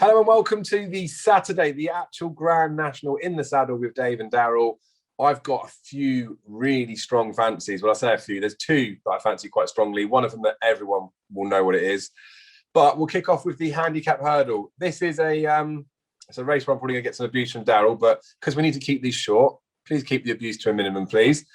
Hello and welcome to the Saturday, the actual Grand National in the saddle with Dave and Daryl. I've got a few really strong fancies. Well, I say a few. There's two that I fancy quite strongly. One of them that everyone will know what it is. But we'll kick off with the Handicap Hurdle. This is it's a race where I'm probably going to get some abuse from Daryl, but because we need to keep these short, please keep the abuse to a minimum, please.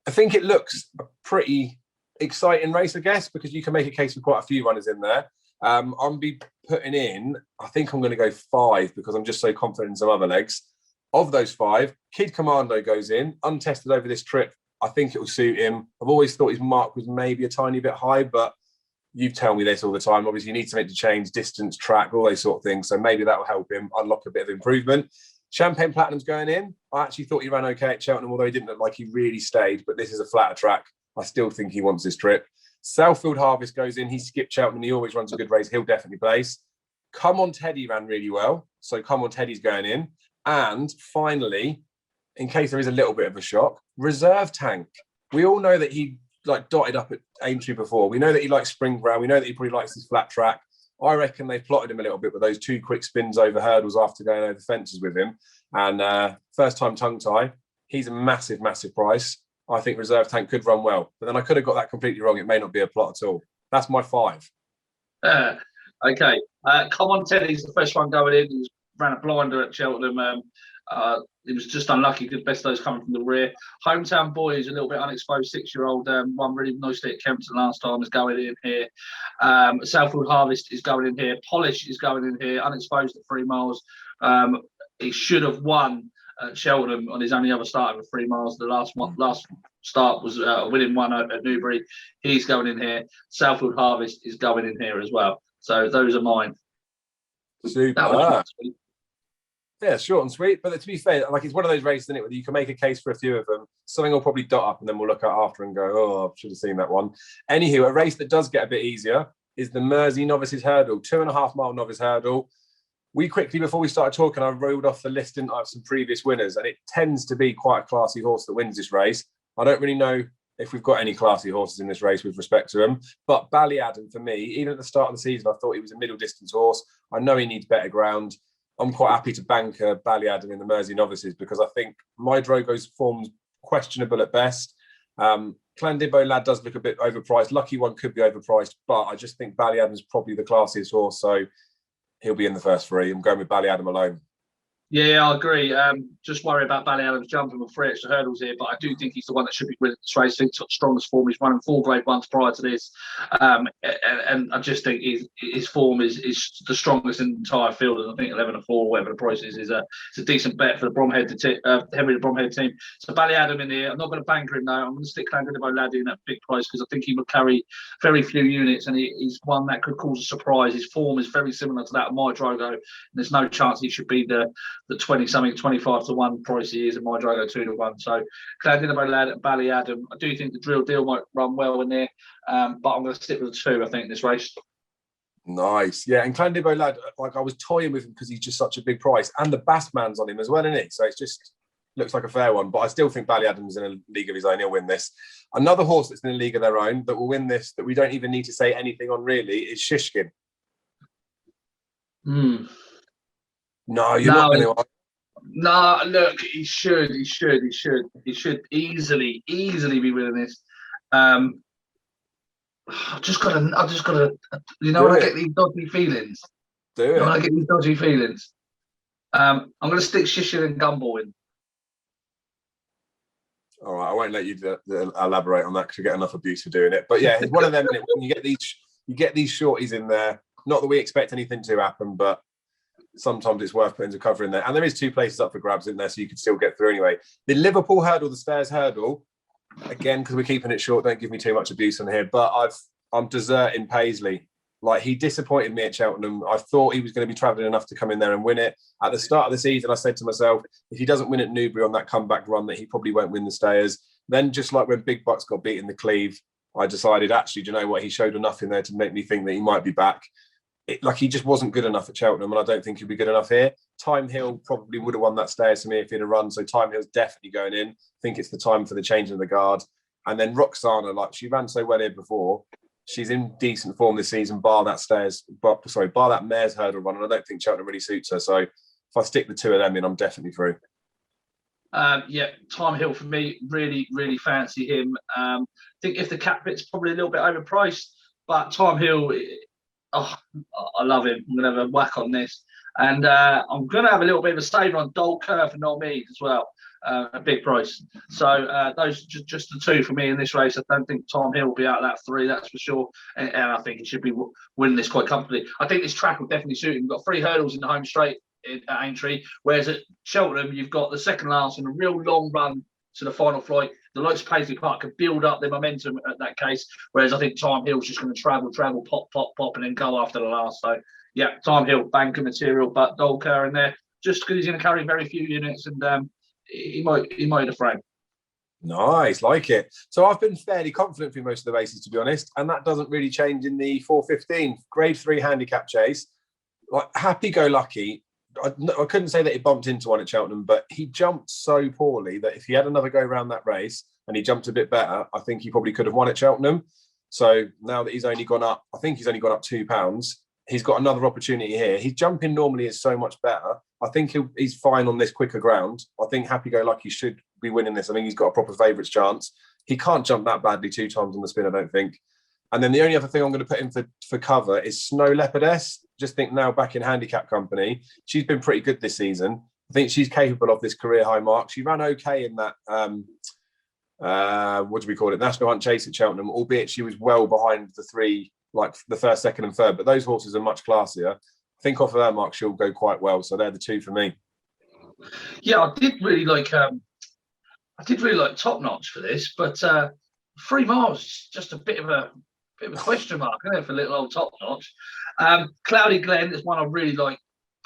I think it looks a pretty exciting race, I guess, because you can make a case for quite a few runners in there. I'll be putting in, I think I'm going to go 5 because I'm just so confident in some other legs. Of those 5, Kid Commando goes in, untested over this trip. I think it will suit him. I've always thought his mark was maybe a tiny bit high, but you tell me this all the time. Obviously, you need to make the change, distance, track, all those sort of things. So maybe that will help him unlock a bit of improvement. Champagne Platinum's going in. I actually thought he ran okay at Cheltenham, although he didn't look like he really stayed, but this is a flatter track. I still think he wants this trip. Southfield Harvest goes in. He skipped Cheltenham. He always runs a good race. He'll definitely place. Come On Teddy ran really well. So Come On Teddy's going in. And finally, in case there is a little bit of a shock, Reserve Tank. We all know that he dotted up at Aintree before. We know that he likes spring ground. We know that he probably likes this flat track. I reckon they've plotted him a little bit with those 2 quick spins over hurdles after going over fences with him. And first time tongue tie. He's a massive, massive price. I think Reserve Tank could run well. But then I could have got that completely wrong. It may not be a plot at all. That's my 5. Okay. Come On Teddy's the first one going in. He ran a blinder at Cheltenham. He was just unlucky. Good best of those coming from the rear. Hometown Boy is a little bit unexposed 6-year-old. Won really nicely at Kempton last time. Is going in here. Southfield Harvest is going in here. Polish is going in here. Unexposed at 3 miles. He should have won at Cheltenham on his only other start over 3 miles. The last start was a winning one at Newbury. He's going in here. Southfield Harvest is going in here as well. So those are mine. Super. Yeah, short and sweet. But to be fair, it's one of those races, isn't it, where you can make a case for a few of them. Something will probably dot up and then we'll look at after and go, oh, I should have seen that one. Anywho, a race that does get a bit easier is the Mersey Novices Hurdle, 2.5 mile novice hurdle. We quickly, before we started talking, I rolled off the list of some previous winners, and it tends to be quite a classy horse that wins this race. I don't really know if we've got any classy horses in this race with respect to him, but Ballyadam, for me, even at the start of the season, I thought he was a middle distance horse. I know he needs better ground. I'm quite happy to bank Ballyadam in the Mersey Novices because I think my Drogo's form's questionable at best. Clandibbo Lad does look a bit overpriced. Lucky One could be overpriced, but I just think Ballyadam's probably the classiest horse, so he'll be in the first 3. I'm going with Ballyadam alone. Yeah, I agree. Just worry about Ballyadam's jumping with 3 extra hurdles here, but I do think he's the one that should be winning this race. I think he's got strongest form. He's running 4 grade ones prior to this, and I just think his form is the strongest in the entire field. And I think 11 or 4, whatever the price is a decent bet for the Henry the Bromhead team. So Ballyadam in here. I'm not going to banker him though. I'm going to stick Clandibbo Lad in at big price because I think he will carry very few units, and he's one that could cause a surprise. His form is very similar to that of my Drogo, and there's no chance he should be the 20-something, 25 to 1 price he is, and my Drogo 2 to 1. So Clandibbo Lad at Ballyadam. I do think the Drill Deal might run well in there, but I'm going to stick with the 2, I think, in this race. Nice. Yeah, and Clandibbo Lad, I was toying with him because he's just such a big price, and the Bassman's on him as well, isn't he? So it's just looks like a fair one, but I still think Ballyadam's in a league of his own. He'll win this. Another horse that's in a league of their own that will win this, that we don't even need to say anything on really, is Shishkin. No, you're not going to. No, look, he should easily be winning this. I just gotta. You know, when I get these dodgy feelings. When I get these dodgy feelings, I'm going to stick Shishin and Gumball in. All right, I won't let you elaborate on that because you get enough abuse for doing it. But yeah, it's one of them. When you get these shorties in there. Not that we expect anything to happen, but sometimes it's worth putting some cover in there. And there is 2 places up for grabs in there, so you can still get through anyway. The Liverpool Hurdle, the Stairs Hurdle, again, because we're keeping it short, don't give me too much abuse on here, but I'm deserting Paisley. He disappointed me at Cheltenham. I thought he was going to be travelling enough to come in there and win it. At the start of the season, I said to myself, if he doesn't win at Newbury on that comeback run, that he probably won't win the Stayers. Then just like when Big Bucks got beaten in the Cleve, I decided, actually, do you know what? He showed enough in there to make me think that he might be back. He just wasn't good enough at Cheltenham, and I don't think he'll be good enough here. Time Hill probably would have won that Stairs for me if he'd have run, so Time Hill's definitely going in. I think it's the time for the change of the guard. And then Roxana, she ran so well here before. She's in decent form this season, bar that Mares Hurdle run, and I don't think Cheltenham really suits her. So if I stick the two of them in, I'm definitely through. Yeah, Time Hill for me, really, really fancy him. I think if the cap bit's probably a little bit overpriced, but Time Hill, I love him. I'm going to have a whack on this. And I'm going to have a little bit of a saver on Dole Kerr for Novices as well, a big price. So those just the two for me in this race. I don't think Time Hill will be out of that three, that's for sure. And I think he should be winning this quite comfortably. I think this track will definitely suit him. We've got 3 hurdles in the home straight at Aintree, whereas at Cheltenham you've got the second last and a real long run to the final flight. The likes of Paisley Park can build up their momentum at that case, whereas I think Time Hill's just going to travel, pop, and then go after the last. So yeah, Time Hill, banker material, but Dole Kerr in there just because he's going to carry very few units, and he might have frame. Nice, like it. So I've been fairly confident through most of the races, to be honest, and that doesn't really change in the 4:15 Grade 3 Handicap Chase. Like Happy Go Lucky, I couldn't say that he bumped into one at Cheltenham, but he jumped so poorly that if he had another go around that race and he jumped a bit better, I think he probably could have won at Cheltenham. So now that he's only gone up, I think he's only gone up £2. He's got another opportunity here. His jumping normally is so much better. I think he's fine on this quicker ground. I think Happy Go Lucky should be winning this. I think he's got a proper favourites chance. He can't jump that badly 2 times on the spin, I don't think. And then the only other thing I'm going to put in for cover is Snow Leopardess. Just think now back in handicap company. She's been pretty good this season. I think she's capable of this career high mark. She ran okay in that, what do we call it? National Hunt Chase at Cheltenham, albeit she was well behind the 3, like the first, second and third. But those horses are much classier. I think off of that mark, she'll go quite well. So they're the 2 for me. Yeah, I did really like Top Notch for this, but 3 miles, just a bit of a question mark, isn't it, for little old Top Notch. Cloudy Glen is one I really like.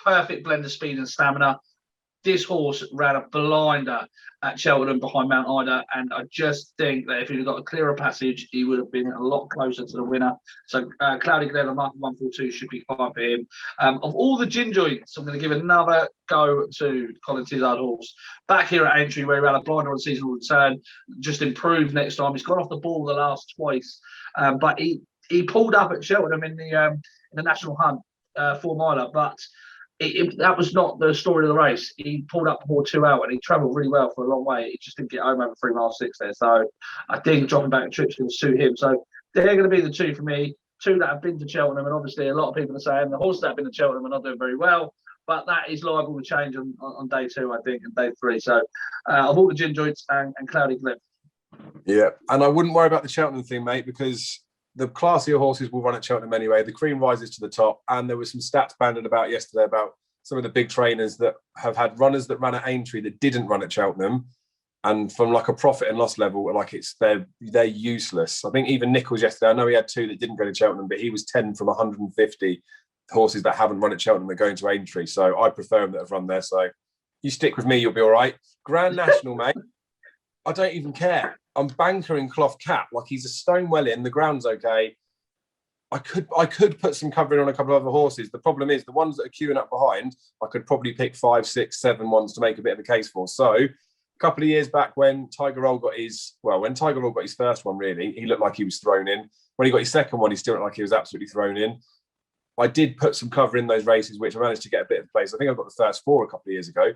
Perfect blend of speed and stamina. This horse ran a blinder at Cheltenham behind Mount Ida, and I just think that if he'd got a clearer passage, he would have been a lot closer to the winner. So Cloudy Glen on mark 142 should be fine for him. Of all the gin joints, I'm going to give another go to Colin Tizard horse. Back here at Aintree, where he ran a blinder on seasonal return, just improved next time. He's gone off the ball the last twice, but he pulled up at Cheltenham in the National Hunt 4-miler, but that was not the story of the race. He pulled up before 2 out and he travelled really well for a long way. He just didn't get home over 3 miles 6 there. So I think dropping back trips will suit him. So they're going to be the 2 for me. 2 that have been to Cheltenham, and obviously a lot of people are saying the horses that have been to Cheltenham are not doing very well, but that is liable to change on day 2, I think, and day 3. So of all the gin joints and Cloudy Glen. Yeah, and I wouldn't worry about the Cheltenham thing, mate, because the classier horses will run at Cheltenham anyway. The cream rises to the top, and there was some stats banded about yesterday about some of the big trainers that have had runners that ran at Aintree that didn't run at Cheltenham, and from like a profit and loss level, like they're useless. I think even Nichols yesterday, I know he had 2 that didn't go to Cheltenham, but he was 10 from 150 horses that haven't run at Cheltenham that are going to Aintree. So I prefer them that have run there. So you stick with me, you'll be all right. Grand National, mate. I don't even care. I'm bankering Cloth Cap. Like, he's a stone well in. The ground's okay. I could put some covering on a couple of other horses. The problem is the ones that are queuing up behind, I could probably pick 5, 6, 7 ones to make a bit of a case for. So a couple of years back when Tiger Roll got his first one, really, he looked like he was thrown in. When he got his second one, he still looked like he was absolutely thrown in. I did put some cover in those races, which I managed to get a bit of place. I think I got the first 4 a couple of years ago.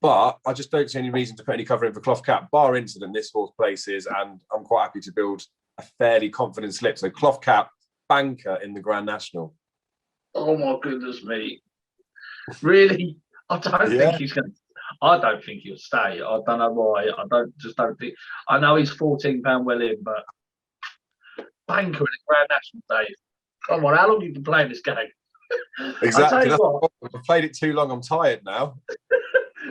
But I just don't see any reason to put any cover in for Cloth Cap, bar incident. This horse places, and I'm quite happy to build a fairly confident slip. So Cloth Cap, banker in the Grand National. Oh my goodness me! Really? I don't think he's going to. I don't think he'll stay. I don't know why. I don't think. I know he's £14 well in, but banker in the Grand National, Dave. Come on, how long have you been playing this game? Exactly. I've played it too long. I'm tired now.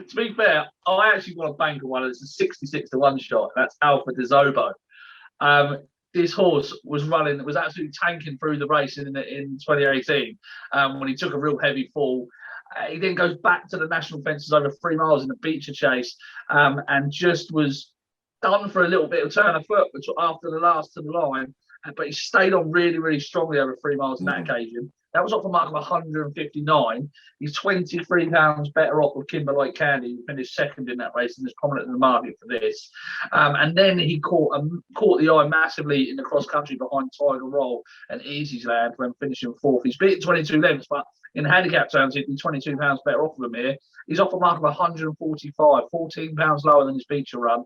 To be fair, I actually want to bank on one. It's a 66 to 1 shot. That's Alpha de Zobo. This horse was absolutely tanking through the race in 2018 when he took a real heavy fall. He then goes back to the national fences over 3 miles in the Beecher Chase and just was done for a little bit of turn of foot after the last to the line. but he stayed on really, really strongly over 3 miles on that occasion. That was off a mark of 159. He's £23 better off with Kimberlite Candy, who finished second in that race and is prominent in the market for this. And then he caught the eye massively in the cross country behind Tiger Roll and Easy's Land when finishing fourth. He's beaten 22 lengths, but in handicap terms, he'd be £22 better off of him here. He's off a mark of 145, £14 lower than his feature run,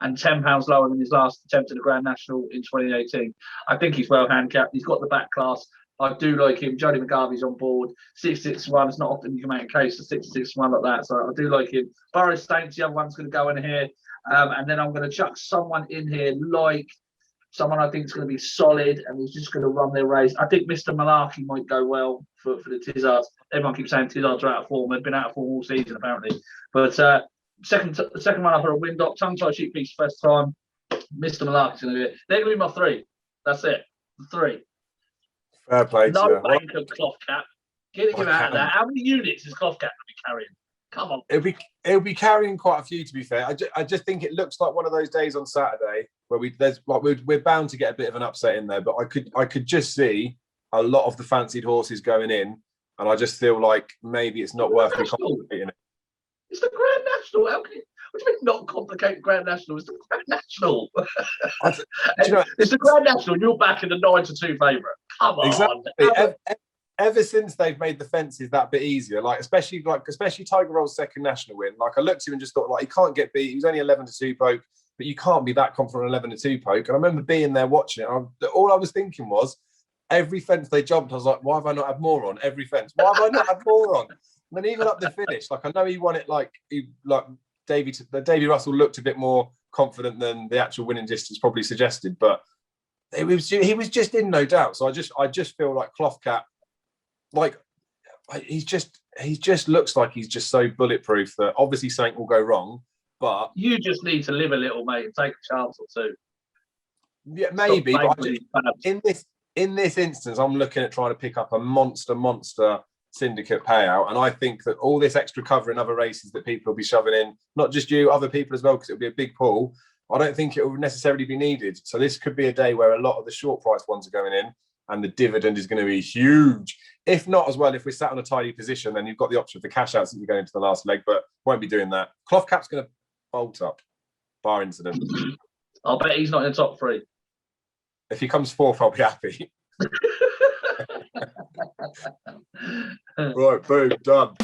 and £10 lower than his last attempt at the Grand National in 2018. I think he's well handicapped. He's got the back class. I do like him. Jody McGarvey's on board. 6-6-1. It's not often you can make a case for 6-6-1 like that. So I do like him. Burrows Stakes, the other one's going to go in here. And then I'm going to chuck someone in here like someone I think is going to be solid and is just going to run their race. I think Mr. Malarkey might go well for the Tizzards. Everyone keeps saying Tizzards are out of form. They've been out of form all season, apparently. But second one up for a Windop. Tongue-tied sheep piece first time. Mr. Malarkey's going to do it. They're going to be my three. That's it. The three. Fair play. No bank of Cloth Cap. Getting him out of that. How many units is Cloth Cap going to be carrying? Come on. It'll be carrying quite a few, to be fair. I just think it looks like one of those days on Saturday where we're bound to get a bit of an upset in there. But I could just see a lot of the fancied horses going in, and I just feel like maybe it's not worth me complicating it. It's the Grand National. How can you? What do you mean not complicate Grand National? It's the Grand National. It's the Grand National. You're back in the 9-2 favourite. Come on. Exactly. Ever since they've made the fences that bit easier, especially Tiger Roll's second national win, I looked at him and just thought, he can't get beat. He was only 11-2 poke, but you can't be that confident on 11-2 poke. And I remember being there watching it. All I was thinking was, every fence they jumped, I was like, why have I not had more on every fence? Why have I not had more on? And then even up the finish, I know he won it Davy Russell looked a bit more confident than the actual winning distance probably suggested, but he was just in no doubt. So I just feel like Cloth Cap, he just looks like he's just so bulletproof that obviously something will go wrong, but you just need to live a little, mate, and take a chance or two. Yeah, maybe. But in this instance, I'm looking at trying to pick up a monster syndicate payout, and I think that all this extra cover in other races that people will be shoving in, not just you, other people as well, because it'll be a big pool, I don't think it will necessarily be needed. So this could be a day where a lot of the short price ones are going in and the dividend is going to be huge. If not as well, if we're sat on a tidy position, then you've got the option for cash outs as you go into the last leg, but won't be doing that. Cloth Cap's going to bolt up, bar incident. I'll bet he's not in the top three. If he comes fourth, I'll be happy. Right, boom, done.